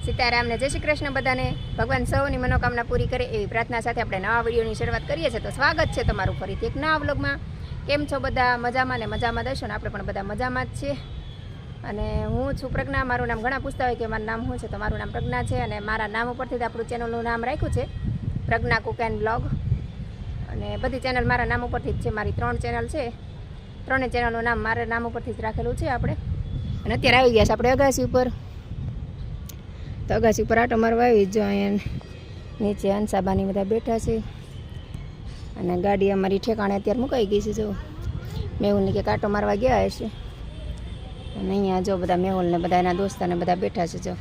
સીતારામને જય શ્રી કૃષ્ણ બધાને. ભગવાન સૌની મનોકામના પૂરી કરે એવી પ્રાર્થના સાથે આપણે નવા વિડીયોની શરૂઆત કરીએ છીએ. તો સ્વાગત છે તમારું ફરીથી એક નવા વ્લોગમાં. કેમ છો બધા? મજામાં ને મજામાં દર્શો ને આપણે પણ બધા મજામાં જ છીએ. અને હું છું પ્રજ્ઞા. મારું નામ ઘણા પૂછતા હોય કે મારું નામ શું છે, તો મારું નામ પ્રજ્ઞા છે. અને મારા નામ ઉપરથી જ આપણું ચેનલનું નામ રાખ્યું છે, પ્રજ્ઞા કુક એન્ડ બ્લોગ. અને બધી ચેનલ મારા નામ ઉપરથી જ છે. મારી 3 ચેનલ છે, 3 ચેનલનું નામ મારા નામ ઉપરથી જ રાખેલું છે આપણે. અને અત્યારે આવી ગયા છે આપણે અગાસી ઉપર. તો અગાસી ઉપર આટો મારવા આવી જો. અહીંયા નીચે હંસાબાની બધા બેઠા છે અને ગાડી અમારી ઠેકાણે અત્યારે મુકાઈ ગઈ છે. જો મેહુલની કે આટો મારવા ગયા હશે. અને અહીંયા જો બધા મેહુલને બધા એના દોસ્તાને બધા બેઠા છે. જો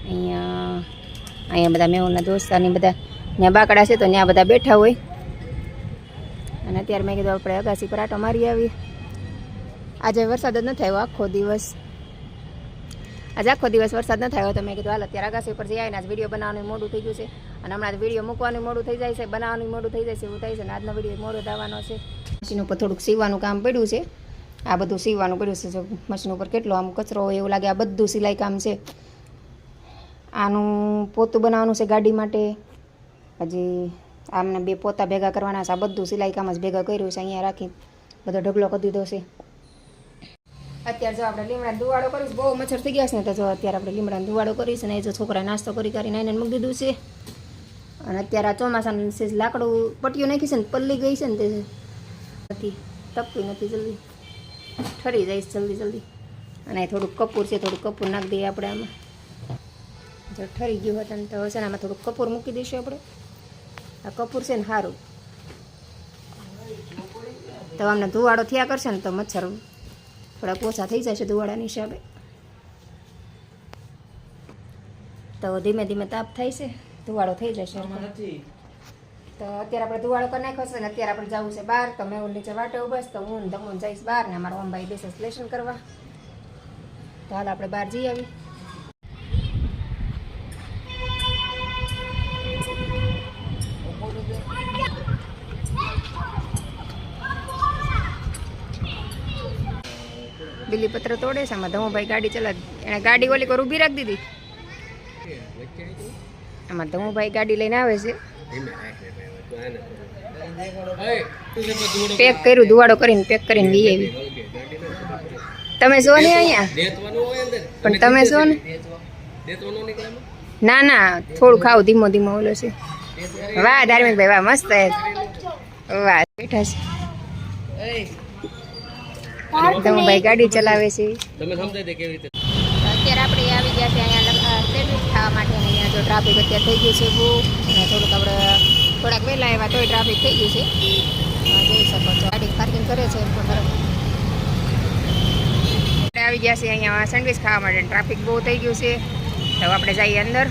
અહીંયા બધા મેહુલના દોસ્તાની બધા ત્યાં બાકડા છે, તો ત્યાં બધા બેઠા હોય. અને અત્યારે મેં કીધું આપણે અગાસી પર આટો મારી આવી. આજે વરસાદ જ નથી આવ્યો આખો દિવસ. આજે આખો દિવસ વરસાદ ન થયો, તો મેં કીધું હાલ અત્યારે અગાસી ઉપર જઈ આવીને આજ વિડીયો બનાવવાનું મોડું થઈ ગયું છે. અને હમણાં વિડીયો મૂકવાનું મોડું થઈ જાય છે, બનાવવાનું મોડું થઈ જાય છે, એવું થાય છે. અને આજનો વિડીયો મોડો દાવાનો છે. મશીન ઉપર થોડુંક સીવવાનું કામ પડ્યું છે. આ બધું સીવવાનું પડ્યું છે. જો મશીન ઉપર કેટલો આમ કચરો હોય એવું લાગે. આ બધું સિલાઈ કામ છે. આનું પોતું બનાવવાનું છે ગાડી માટે. હજી આમને 2 પોતા ભેગા કરવાના છે. આ બધું સિલાઈ કામ જ ભેગા કર્યું છે. અહીંયા રાખી બધો ઢગલો કરી દીધો છે. અત્યારે જો આપણે લીમડાનો ધુવાડો કરીશ. બહુ મચ્છર થઈ ગયા છે ને, તો જો અત્યારે આપણે લીમડાનો ધુવાડો કરીશ. અને એ જો છોકરા નાસ્તો કરીને આવીને મૂકી દીધું છે. અને અત્યારે આ ચોમાસાનું લાકડું પટ્ટીઓ નાખી છે ને, પલ્લી ગઈ છે ને, તે નથી તપતી નથી, જલ્દી ઠરી જઈશ જલ્દી. અને થોડુંક કપૂર છે, થોડુંક કપૂર નાખી દઈએ આપણે આમાં. જો ઠરી ગયું હતું ને, તો હશે ને આમાં થોડુંક કપૂર મૂકી દઈશું આપણે. આ કપૂર છે ને સારું, તો આમને ધુવાડો થયા કરશે ને, તો મચ્છર થોડાક ઓછા થઈ જશે ધુવાડાની હિસાબે. તો ધીમે ધીમે તાપ થાય છે, ધુવાડો થઈ જશે. તો અત્યારે આપણે ધુવાડો કરી નાખ્યો છે ને અત્યારે આપણે જવું છે બહાર. તો મેં નીચે વાટે ઉભા છે, તો હું ધમુન જઈશ બહાર ને અમારા ઓમભાઈ બેસે લેશન કરવા. તો હાલ આપણે બહાર જઈ આવી. બિલીપત્ર તોડે છે આમાં. ધમુભાઈ ગાડી ચલા, એને ગાડી ઓલી પર ઊભી રાખી દીધી. આમાં ધમુભાઈ ગાડી લઈને આવે છે. પેક કર્યું, ધુવાડો કરીને પેક કરીને લઈ આવી. તમે છો ને અહીંયા? પણ તમે છો ને? ના થોડું ખાવ, ધીમો ધીમો ઓલો છે. વાહ ધાર્મિકભાઈ, વાહ મસ્ત. વાહ બેઠા છે. ધમુભાઈ ગાડી ચલાવે છે. અત્યારે આપણે આવી ગયા છે અહીંયા સેન્ડવિચ ખાવા માટે. અહીંયા જો ટ્રાફિક અત્યારે થઈ ગયું છે બહુ. અને થોડુંક આપણે થોડાક વહેલા આવ્યા તોય ટ્રાફિક થઈ ગયું છે. જોઈ શકો છો ગાડી પાર્કિંગ કરે છે. આપણે આવી ગયા છે અહીંયા સેન્ડવિચ ખાવા માટે. ટ્રાફિક બહુ થઈ ગયું છે, તો આપણે જઈએ અંદર.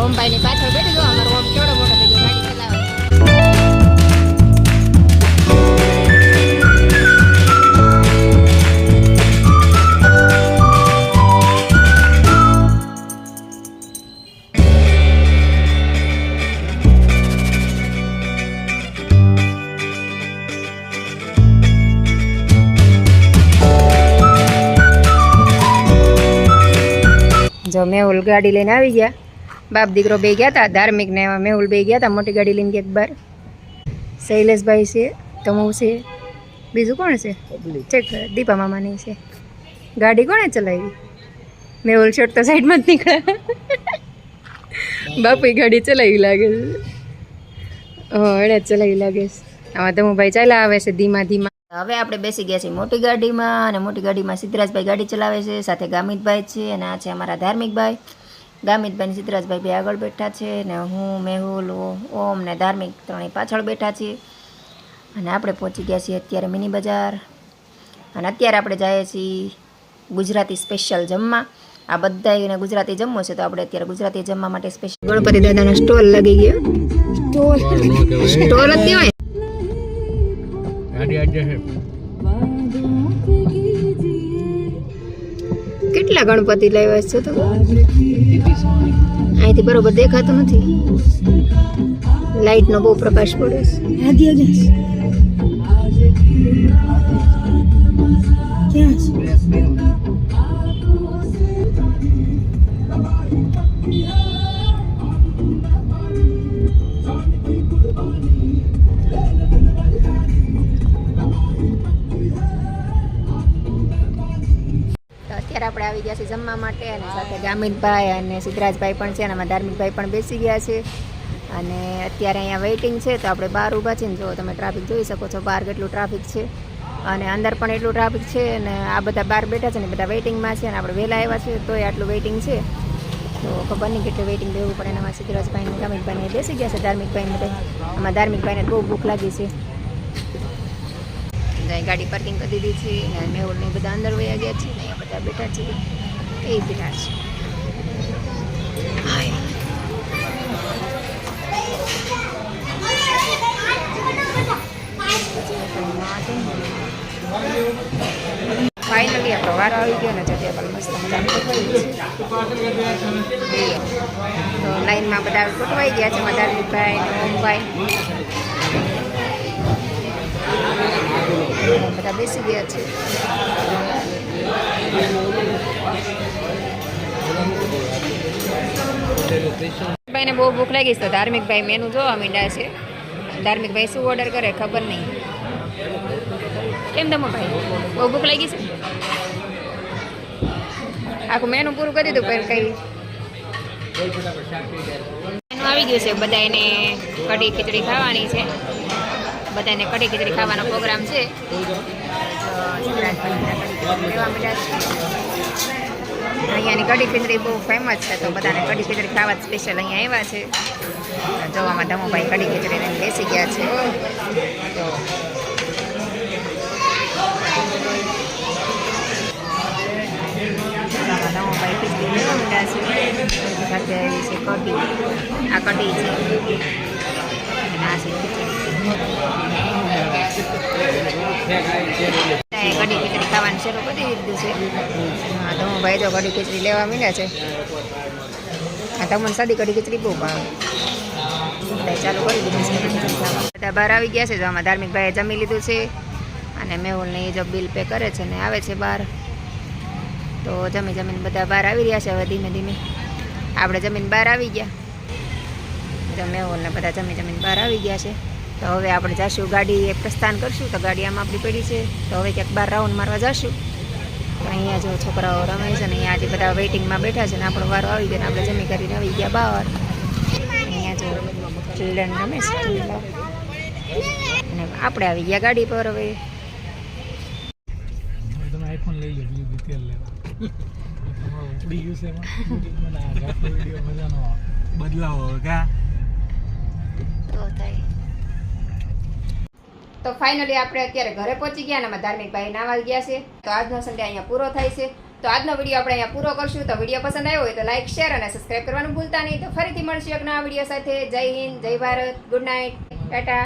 ઓમભાઈની પાછળ બેઠી જો. અમારો ઓમ કેવડો મોટો થઈ ગયો ગાડી ચલાવે. જો મેહુલ ગાડી લઈને આવી ગયા. બાપ દીકરો બે ગયા હતા, ધાર્મિક ને મેહુલ બે ગયા હતા મોટી ગાડી લઈને એક બાર. શૈલેષભાઈ છે, તમુ છે, બીજું કોણ છે? ચેક દીપા મામાની છે. ગાડી કોણે ચલાવી? મેહુલ છોડ તો સાઈડમાં જ નીકળ્યા. બાપુ ગાડી ચલાવી લાગે છે. એણે જ ચલાવી લાગે છે. આમાં ધમુભાઈ ચાલ્યા આવે છે ધીમા ધીમા. હવે આપણે બેસી ગયા છીએ મોટી ગાડીમાં અને મોટી ગાડીમાં સિદ્ધરાજભાઈ ગાડી ચલાવે છે, સાથે ગામિતભાઈ છે અને આ છે અમારા ધાર્મિકભાઈ. ગામિતભાઈ ને સિદ્ધરાજભાઈ બે આગળ બેઠા છે ને હું, મેહુલ, ઓમ ને ધાર્મિક ત્રણેય પાછળ બેઠા છીએ. અને આપણે પહોંચી ગયા છીએ અત્યારે મિની બજાર અને અત્યારે આપણે જઈએ છીએ ગુજરાતી સ્પેશિયલ જમવા. આ બધાને ગુજરાતી જમવું છે તો આપણે અત્યારે ગુજરાતી જમવા માટે સ્પેશિયલ ગણપતિ દાદાનો સ્ટોલ લાગી ગયો. સ્ટોલ જ કહેવાય. કેટલા ગણપતિ લાવ્યા છો તો અહીંથી બરોબર દેખાતું નથી. લાઈટનો બહુ પ્રકાશ પડે છે. અત્યારે આપણે આવી ગયા છીએ જમવા માટે અને સાથે ગામિતભાઈ અને સિદ્ધરાજભાઈ પણ છે અને અમારા ધાર્મિકભાઈ પણ બેસી ગયા છે અને અત્યારે અહીંયા વેઇટિંગ છે તો આપણે બહાર ઊભા છીએ ને જો તમે ટ્રાફિક જોઈ શકો છો. બહાર કેટલું ટ્રાફિક છે અને અંદર પણ એટલું ટ્રાફિક છે અને આ બધા બહાર બેઠા છે ને બધા વેઇટિંગમાં છે અને આપણે વહેલા આવ્યા છે તોય આટલું વેઇટિંગ છે. તો ખબર નહીં કેટલું વેઇટિંગ લેવું પડે. એનામાં સિદ્ધરાજભાઈ ને ગામિતભાઈને બેસી ગયા છે. ધાર્મિકભાઈને બધા આમાં ધાર્મિકભાઈને બહુ ભૂખ લાગી છે. ગાડી પાર્કિંગ કરી દીધી છે અને મેહુલ ને બધા અંદર વયા ગયા છે ને અહીંયા બધા બેઠા છે. એ બેઠા છે. ફાઇનલી આપણો વારો આવી ગયો ને તો ટેબલ મસ્ત મજાનું તો લાઈનમાં બધા ગોઠવાઈ ગયા છે. ધાર્મિકભાઈ ને ઓમભાઈ બધા બેસી ગયા છે. ભાઈને બહુ ભૂખ લાગી તો ધાર્મિકભાઈ મેનુ જોવા માંડ્યા છે. ધાર્મિકભાઈ શું ઓર્ડર કરે ખબર નહીં. કેમ તમે ભાઈ બહુ ભૂખ લાગી છે? આખું મેનુ પૂરું કરી દીધું પણ કઈ મેનુ આવી ગયું છે. બધાને કઢી ખીચડી ખાવાની છે. બધાને કઢી ખીચડી ખાવાનો પ્રોગ્રામ છે. અહીંયાની કઢી ખીચડી બહુ ફેમસ છે તો બધાને કઢી ખીચડી ખાવા સ્પેશિયલ અહીંયા આવ્યા છે. જોવામાં ધમુભાઈ કઢી ખીચડીને બેસી ગયા છે. તો ધમુભાઈ ખીચડી લેવા માંડ્યા છે. સાથે આવી છે કઢી. આ કઢી છે અને આ છે ખીચડી. કઢી ખીચડી ખાવાનું શરૂ કરી દીધું છે. હા ધમુભાઈ તો કઢી ખીચડી લેવા માંડ્યા છે. આ તમને સાદી કઢી ખીચડી બહુ ભાવે. ચાલુ કરી દીધું છે બધા બહાર આવી ગયા છે. જો આમાં ધાર્મિકભાઈએ જમી લીધું છે અને મેહુલને એ જો બિલ પે કરે છે ને આવે છે બહાર. તો જમીને બધા બહાર આવી રહ્યા છે. હવે ધીમે ધીમે આપણે જમીન બહાર આવી ગયા. તો મેહુલને બધા જમીને બહાર આવી ગયા છે. તો હવે આપણે જઈશું ગાડી પ્રસ્થાન કરશું. તો ગાડી આમાં આપણી પડી છે તો હવે ક્યાંક બહાર રાઉન્ડ મારવા જઈશું. તો અહીંયા જો છોકરાઓ રમે છે ને અહીંયા આજે બધા વેઇટિંગમાં બેઠા છે ને આપણો વારો આવી ગયો ને આપણે જમી કરીને આવી ગયા બહાર. અહીંયા જો ચિલ્ડ્રન રમે છે અને આપણે આવી ગયા ગાડી પર. હવે આઈફોન લઈ લો તેલ લેવા ઉડી ગયું છે એમાં મજાનો બદલાવો કા તો થાય. તો ફાઇનલી આપણે અત્યારે ઘરે પહોંચી ગયા અને અમારા ધાર્મિકભાઈ નાવા ગયા છે. તો આજનો સન્ડે અહીંયા પૂરો થાય છે. તો આજનો વિડીયો આપણે અહીંયા પૂરો કરશું. તો વિડીયો પસંદ આવ્યો હોય તો લાઈક, શેર અને સબસ્ક્રાઈબ કરવાનું ભૂલતા નહીં. તો ફરીથી મળશું એક નવા વિડીયો સાથે. જય હિન્દ, જય ભારત, ગુડ નાઇટ, ટાટા.